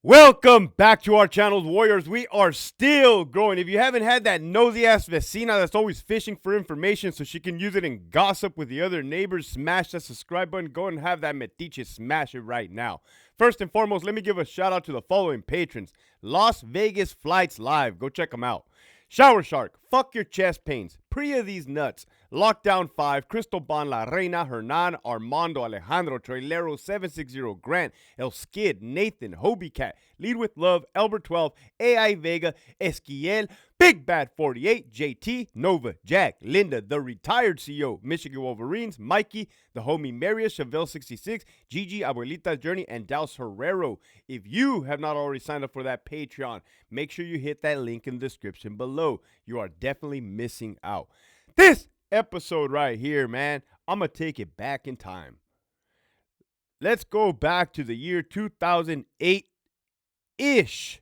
Welcome back to our channel, Warriors. We are still growing. If you haven't had that nosy ass vecina that's always fishing for information so she can use it and gossip with the other neighbors, smash that subscribe button. Go and have that metiche smash it right now. First and foremost, let me give a shout out to the following patrons: Las Vegas Flights Live. Go check them out. Shower Shark, fuck your chest pains. Priya these nuts. Lockdown 5, Cristoban La Reina, Hernan, Armando, Alejandro, Trailero, 760, Grant, El Skid, Nathan, Hobie Cat, Lead with Love, Albert 12, AI Vega, Esquiel, Big Bad 48, JT, Nova, Jack, Linda, the retired CEO, Michigan Wolverines, Mikey, the homie Marius, Chevelle 66, Gigi, Abuelita's Journey, and Daus Herrero. If you have not already signed up for that Patreon, make sure you hit that link in the description below. You are definitely missing out. This episode right here, man, I'm going to take it back in time. Let's go back to the year 2008-ish.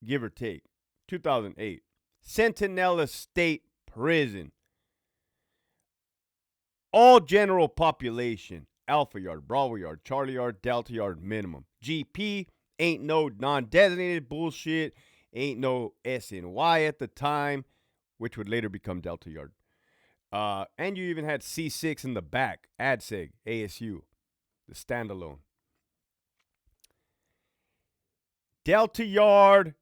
Give or take. 2008. Centinela State Prison. All general population. Alpha Yard, Bravo Yard, Charlie Yard, Delta Yard minimum. GP, ain't no non-designated bullshit. Ain't no SNY at the time, which would later become Delta Yard. And you even had C6 in the back, ADSEG, ASU, the standalone. Delta Yard,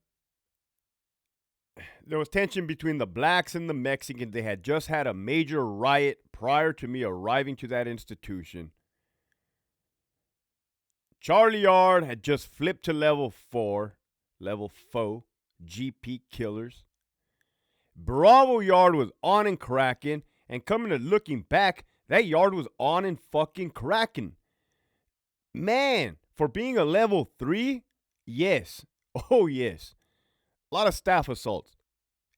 there was tension between the blacks and the Mexicans. They had just had a major riot prior to me arriving to that institution. Charlie Yard had just flipped to level 4, GP killers. Bravo Yard was on and cracking, and coming to looking back, that yard was on and fucking cracking. Man, for being a level 3, yes. Oh, yes. A lot of staff assaults.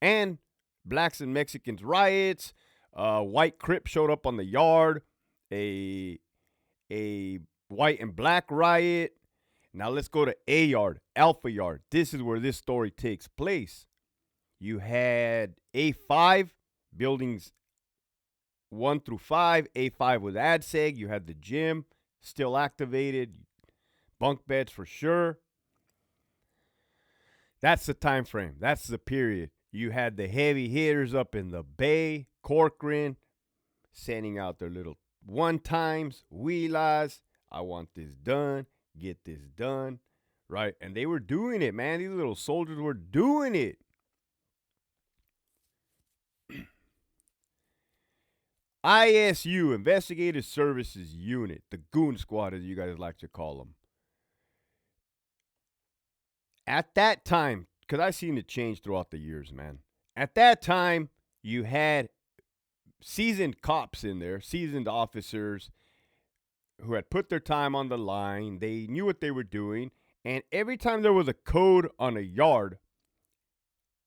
And blacks and Mexicans riots. White Crip showed up on the yard. A white and black riot. Now let's go to A Yard, Alpha Yard. This is where this story takes place. You had A5, buildings 1 through 5. A5 was ADSEG. You had the gym still activated. Bunk beds for sure. That's the time frame. That's the period. You had the heavy hitters up in the Bay, Corcoran, sending out their little one-times, wheelas. I want this done. Get this done. Right? And they were doing it, man. These little soldiers were doing it. ISU, Investigative Services Unit, the Goon Squad, as you guys like to call them. At that time, because I've seen it change throughout the years, man. At that time, you had seasoned cops in there, seasoned officers who had put their time on the line. They knew what they were doing. And every time there was a code on a yard,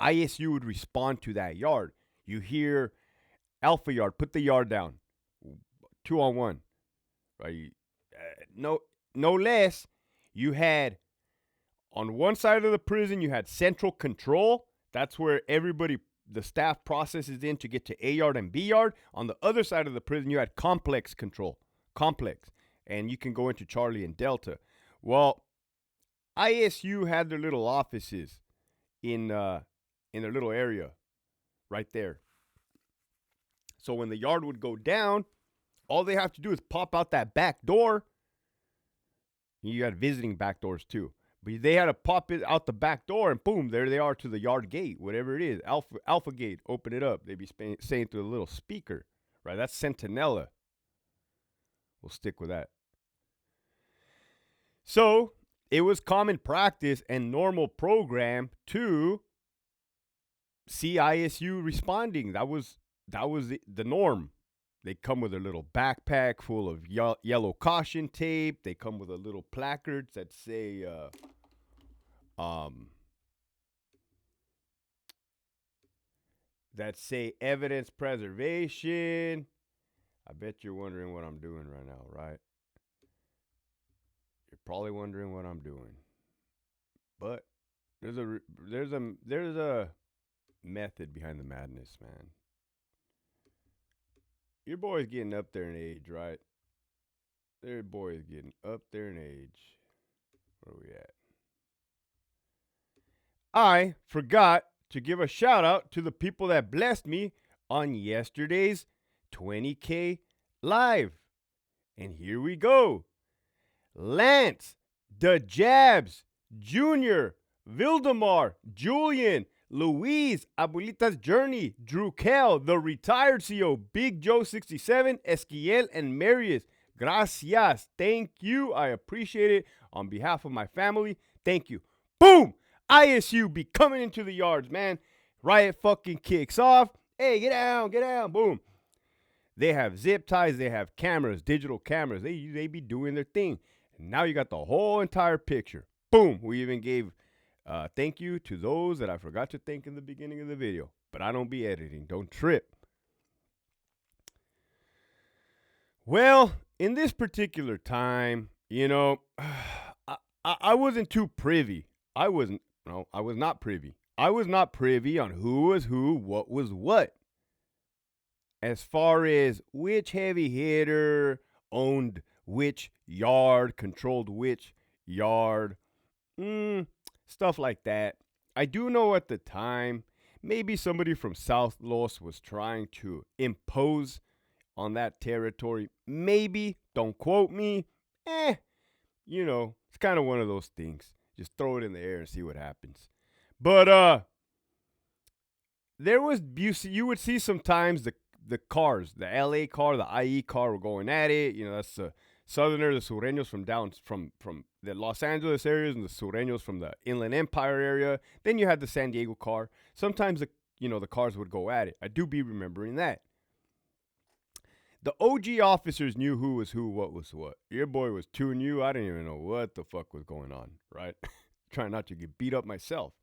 ISU would respond to that yard. You hear Alpha Yard, put the yard down. 2-on-1. Right? No less. You had, on one side of the prison, you had central control. That's where everybody, the staff processes in to get to A Yard and B Yard. On the other side of the prison, you had complex control. Complex. And you can go into Charlie and Delta. Well, ISU had their little offices in their little area right there. So when the yard would go down, all they have to do is pop out that back door. You got visiting back doors too. But they had to pop it out the back door, and boom, there they are to the yard gate, whatever it is. Alpha gate, open it up. They'd be saying through a little speaker, right? That's Centinela. We'll stick with that. So it was common practice and normal program to see ISU responding. That was the norm. They come with a little backpack full of yellow caution tape. They come with a little placards that say, evidence preservation. I bet you're wondering what I'm doing right now, right? You're probably wondering what I'm doing. But there's a method behind the madness, man. Your boy's getting up there in age, right? Their boy is getting up there in age. Where are we at? I forgot to give a shout out to the people that blessed me on yesterday's 20K live. And here we go. Lance, the Jabs, Junior, Vildemar, Julian, Louise, Abuelita's Journey, Drew Kell, the retired CEO, Big Joe 67, Esquiel, and Marius. Gracias. Thank you. I appreciate it. On behalf of my family, thank you. Boom! ISU be coming into the yards, man. Riot fucking kicks off. Hey, get down, boom. They have zip ties, they have cameras, digital cameras. They be doing their thing. And now you got the whole entire picture. Boom. We even gave thank you to those that I forgot to thank in the beginning of the video. But I don't be editing. Don't trip. Well, in this particular time, I wasn't too privy. I was not privy. I was not privy on who was who, what was what. As far as which heavy hitter owned which yard, controlled which yard, stuff like that. I do know at the time, maybe somebody from South Los was trying to impose on that territory. Maybe, don't quote me. It's kind of one of those things. Just throw it in the air and see what happens. But there was you would see sometimes the cars, the LA car, the IE car were going at it. That's the Southerner, the Sureños from down from the Los Angeles areas, and the Sureños from the Inland Empire area. Then you had the San Diego car. Sometimes the cars would go at it. I do be remembering that. The OG officers knew who was who, what was what. Your boy was too new. I didn't even know what the fuck was going on, right? Trying not to get beat up myself.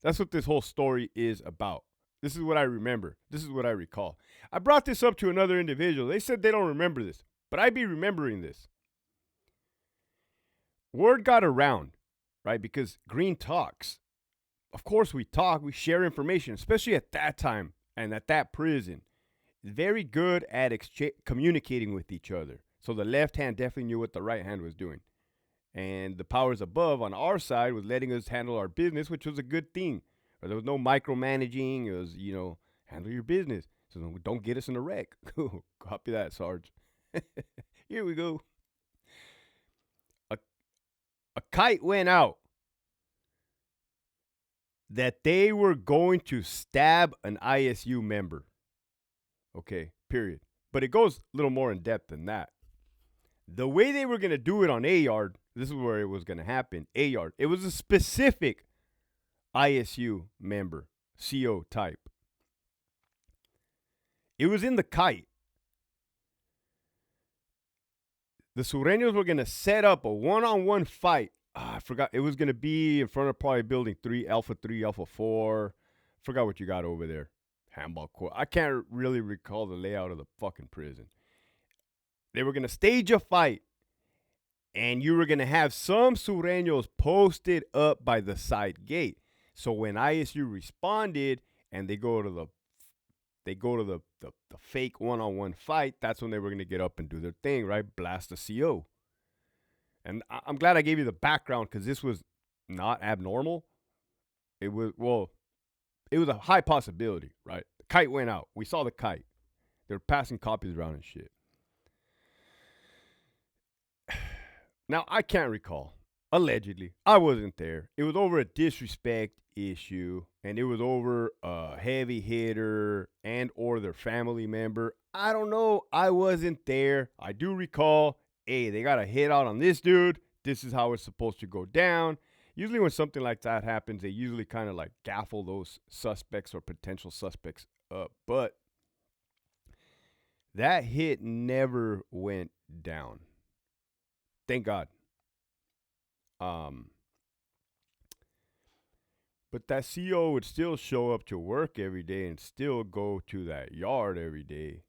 That's what this whole story is about. This is what I remember. This is what I recall. I brought this up to another individual. They said they don't remember this, but I be remembering this. Word got around, right? Because Green talks. Of course we talk. We share information, especially at that time and at that prison. Very good at communicating with each other. So the left hand definitely knew what the right hand was doing. And the powers above on our side was letting us handle our business, which was a good thing. There was no micromanaging. It was, handle your business. So don't get us in a wreck. Copy that, Sarge. Here we go. A kite went out that they were going to stab an ISU member. Okay, period. But it goes a little more in depth than that. The way they were going to do it on A-Yard, this is where it was going to happen, A-Yard. It was a specific ISU member, CO type. It was in the kite. The Sureños were going to set up a one-on-one fight. I forgot. It was going to be in front of probably building 3, Alpha 3, Alpha 4. Forgot what you got over there. Handball court. I can't really recall the layout of the fucking prison. They were going to stage a fight. And you were going to have some Sureños posted up by the side gate. So when ISU responded and they go to the fake one-on-one fight, that's when they were going to get up and do their thing, right? Blast the CO. And I'm glad I gave you the background because this was not abnormal. It was a high possibility, right? The kite went out. We saw the kite. They were passing copies around and shit. Now, I can't recall. Allegedly. I wasn't there. It was over a disrespect issue, and it was over a heavy hitter and or their family member. I don't know. I wasn't there. I do recall, hey, they got a hit out on this dude. This is how it's supposed to go down. Usually when something like that happens, they usually kind of like gaffle those suspects or potential suspects up. But that hit never went down. Thank God. But that CO would still show up to work every day and still go to that yard every day.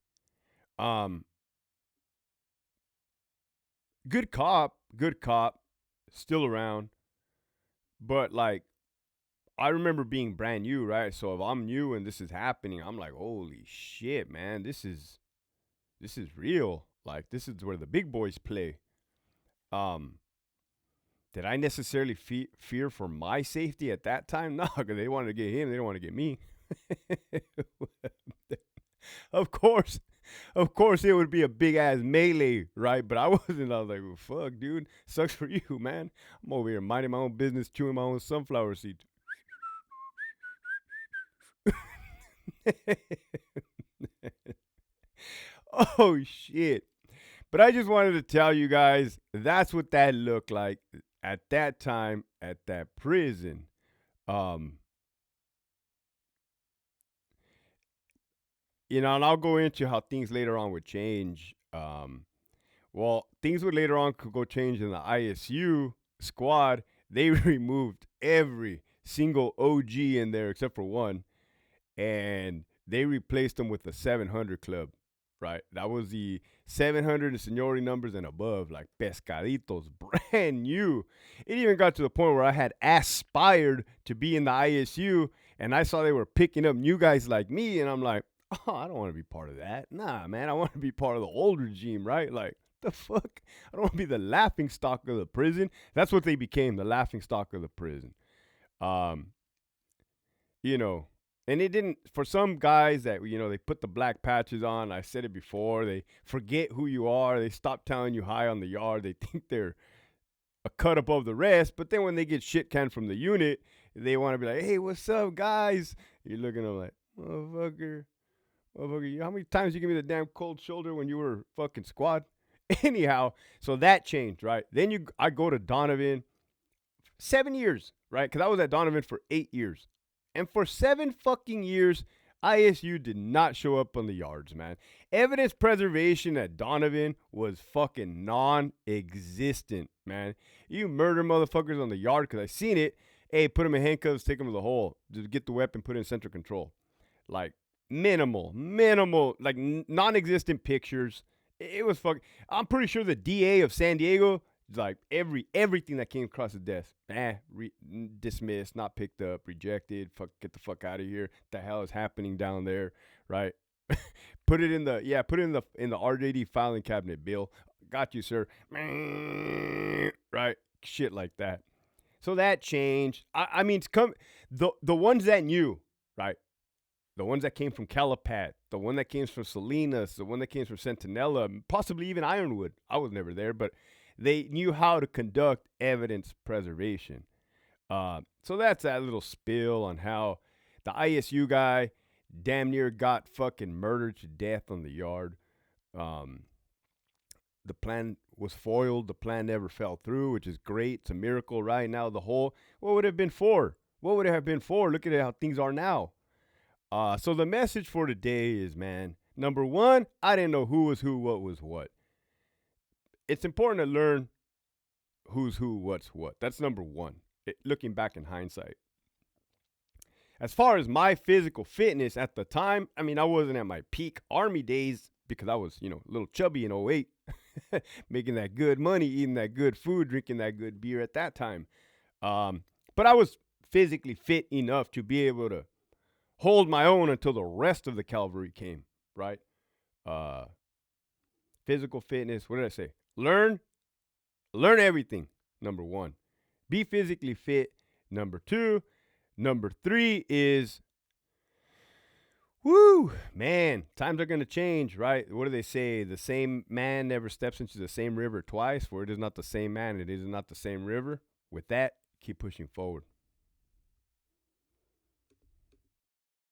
Good cop, still around. But like, I remember being brand new, right? So if I'm new and this is happening, I'm like, holy shit, man, this is real. Like, this is where the big boys play. Did I necessarily fear for my safety at that time? No, because they wanted to get him. They don't want to get me. Of course, of course, it would be a big ass melee, right? But I wasn't. I was like, well, fuck, dude. Sucks for you, man. I'm over here minding my own business, chewing my own sunflower seeds. Oh, shit. But I just wanted to tell you guys that's what that looked like at that time at that prison. Um, and I'll go into how things later on would change. Well, things would later on could go change in the ISU squad. They removed every single OG in there except for one, and they replaced them with the 700 club. Right, that was the 700 seniority numbers and above, like pescaditos, brand new. It even got to the point where I had aspired to be in the ISU, and I saw they were picking up new guys like me, and I'm like, oh, I don't want to be part of that. Nah, man, I want to be part of the old regime, right? Like, the fuck? I don't want to be the laughing stock of the prison. That's what they became, the laughing stock of the prison. Um, you know, and it didn't, for some guys that, they put the black patches on, I said it before, they forget who you are. They stop telling you hi on the yard. They think they're a cut above the rest. But then when they get shit canned from the unit, they want to be like, hey, what's up, guys? You're looking at them like, motherfucker, how many times you give me the damn cold shoulder when you were fucking squad? Anyhow, so that changed, right? Then I go to Donovan, 7 years, right? Because I was at Donovan for 8 years. And for 7 fucking years, ISU did not show up on the yards, man. Evidence preservation at Donovan was fucking non-existent, man. You murder motherfuckers on the yard because I seen it. Hey, put them in handcuffs, take them to the hole. Just get the weapon, put it in central control. Like, minimal, like non-existent pictures. It was fucking. I'm pretty sure the DA of San Diego, like everything that came across his desk, dismissed, not picked up, rejected. Fuck, get the fuck out of here. What the hell is happening down there, right? Put it in the RJD filing cabinet, Bill. Got you, sir. Right, shit like that. So that changed. I mean, the ones that knew, right? The ones that came from Calipat, the one that came from Salinas, the one that came from Centinela, possibly even Ironwood. I was never there, but they knew how to conduct evidence preservation. So that's that little spill on how the ISU guy damn near got fucking murdered to death on the yard. The plan was foiled. The plan never fell through, which is great. It's a miracle right now. What would it have been for? What would it have been for? Look at how things are now. So the message for today is, man, number one, I didn't know who was who, what was what. It's important to learn who's who, what's what. That's number one, looking back in hindsight. As far as my physical fitness at the time, I mean, I wasn't at my peak Army days because I was, a little chubby in 08, making that good money, eating that good food, drinking that good beer at that time. But I was physically fit enough to be able to hold my own until the rest of the cavalry came, right? Physical fitness, what did I say? Learn everything, number one. Be physically fit, number two. Number three is, man, times are going to change, right? What do they say? The same man never steps into the same river twice, for it is not the same man, it is not the same river. With that, keep pushing forward.